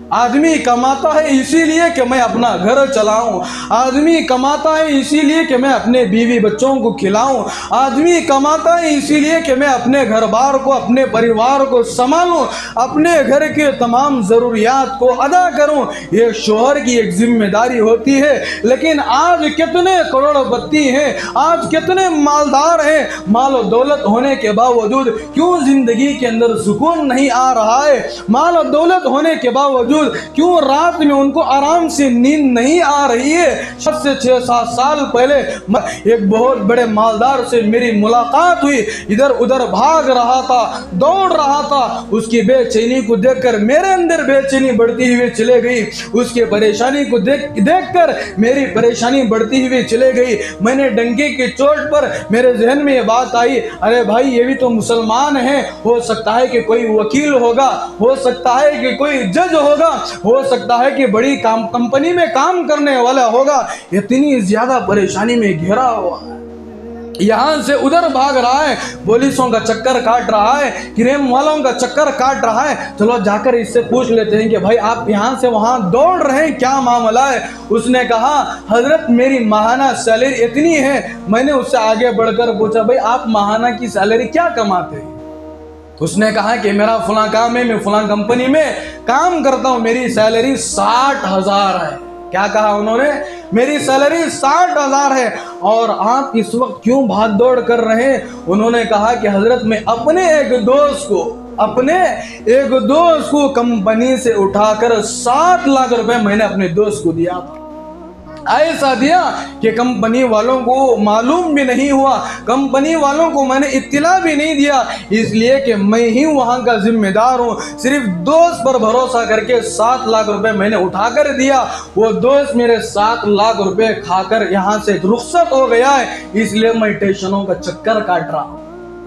आदमी कमाता है इसीलिए कि मैं अपना घर चलाऊं, आदमी कमाता है इसीलिए कि मैं अपने बीवी बच्चों को खिलाऊं, आदमी कमाता है इसीलिए कि मैं अपने घर बार को, अपने परिवार को संभालूं, अपने घर के तमाम ज़रूरियात को अदा करूं। ये शोहर की एक जिम्मेदारी होती है। लेकिन आज कितने करोड़पति हैं, आज कितने मालदार हैं, माल दौलत होने के बावजूद क्यों जिंदगी के अंदर सुकून नहीं आ रहा है? माल दौलत होने के बावजूद क्यों रात में उनको आराम से नींद नहीं आ रही है? 6-7 साल पहले एक बहुत बड़े मालदार से मेरी मुलाकात हुई। इधर उधर भाग रहा था, दौड़ रहा था। उसकी बेचैनी को देखकर मेरे अंदर बेचैनी बढ़ती हुई चले गई। उसके परेशानी को देखकर मेरी परेशानी बढ़ती हुई चले गई। मैंने डंके की चोट पर मेरे जहन में ये बात आई, अरे भाई ये भी तो मुसलमान है, हो सकता है कि कोई वकील होगा, हो सकता है कि कोई जज होगा, हो सकता है कि बड़ी कंपनी में काम करने वाला होगा। इतनी ज्यादा परेशानी में घिरा हुआ है, यहाँ से उधर भाग रहा है, पुलिसों का चक्कर काट रहा है, क्राइम वालों का चक्कर काट रहा है। चलो जाकर इससे पूछ लेते हैं कि भाई आप यहाँ से वहाँ दौड़ रहे हैं, क्या मामला है? उसने कहा हजरत मेरी माहाना सैलरी इतनी है। मैंने उससे आगे बढ़कर पूछा भाई आप माहाना की सैलरी क्या कमाते हैं? उसने कहा कि मेरा फलां काम है, मैं फलां कंपनी में काम करता हूँ, मेरी सैलरी 60,000 है। क्या कहा उन्होंने? मेरी सैलरी 60,000 है। और आप इस वक्त क्यों भाग दौड़ कर रहे हैं? उन्होंने कहा कि हजरत मैं अपने एक दोस्त को कंपनी से उठाकर 7 लाख रुपए मैंने अपने दोस्त को दिया था। ऐसा दिया कि कंपनी वालों को मालूम भी नहीं हुआ, कंपनी वालों को मैंने इत्तला भी नहीं दिया, इसलिए कि मैं ही वहां का जिम्मेदार हूं। सिर्फ दोस्त पर भरोसा करके 7 लाख रुपए मैंने उठाकर दिया। वो दोस्त मेरे 7 लाख रुपए खाकर यहां से रुखसत हो गया है, इसलिए मैं स्टेशनों का चक्कर काट रहा हूं।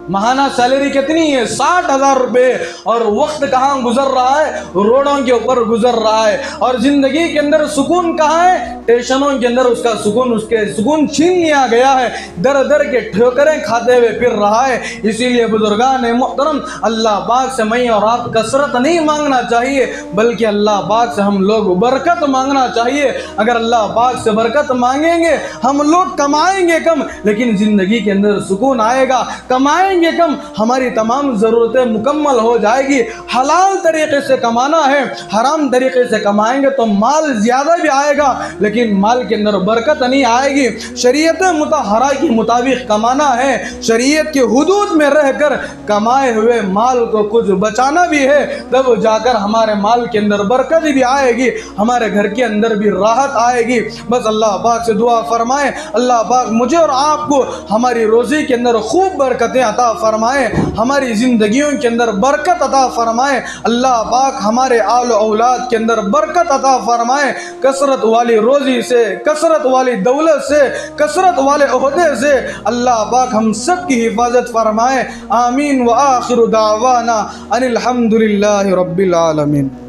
महाना सैलरी कितनी है? 60,000 रुपए। और वक्त कहाँ गुजर रहा है? रोडों के ऊपर गुजर रहा है। और जिंदगी के अंदर सुकून कहाँ है? स्टेशनों के अंदर उसका सुकून, उसके सुकून छीन लिया गया है। दर दर के ठोकरें खाते हुए फिर रहा है। इसीलिए बुजुर्गान मोहतरम, अल्लाह पाक से मैं और आप कसरत नहीं मांगना चाहिए, बल्कि अल्लाह पाक से हम लोग बरकत मांगना चाहिए। अगर अल्लाह पाक से बरकत मांगेंगे, हम लोग कमाएंगे कम, लेकिन जिंदगी के अंदर सुकून आएगा। कमाएंगे कम, हमारी तमाम ज़रूरतें मुकम्मल हो जाएगी। हलाल तरीके से कमाना है, हराम तरीके से कमाएंगे तो माल ज़्यादा भी आएगा, लेकिन माल के अंदर बरकत नहीं आएगी। शरीयत मुतहरा के मुताबिक कमाना है, शरीयत के हुदूद में रहकर कमाए हुए माल को कुछ बचाना भी है, तब जाकर हमारे माल के अंदर बरकत भी आएगी, हमारे घर के अंदर भी राहत आएगी। बस अल्लाह पाक से दुआ फरमाएं, अल्लाह पाक मुझे और आपको हमारी रोज़ी के अंदर खूब बरकतें अता फरमाए, हमारी जिंदगियों के अंदर बरकत अता फरमाए। अल्लाह पाक हमारे आल औलाद के अंदर बरकत अता फरमाए। कसरत वाली रोजी से, कसरत वाली दौलत से, कसरत वाले ओहदे से अल्लाह पाक हम सब की हिफाजत फरमाए। आमीन व आखिरु दावाना अनिल हम्दुलिल्लाहि रब्बिल आलमीन।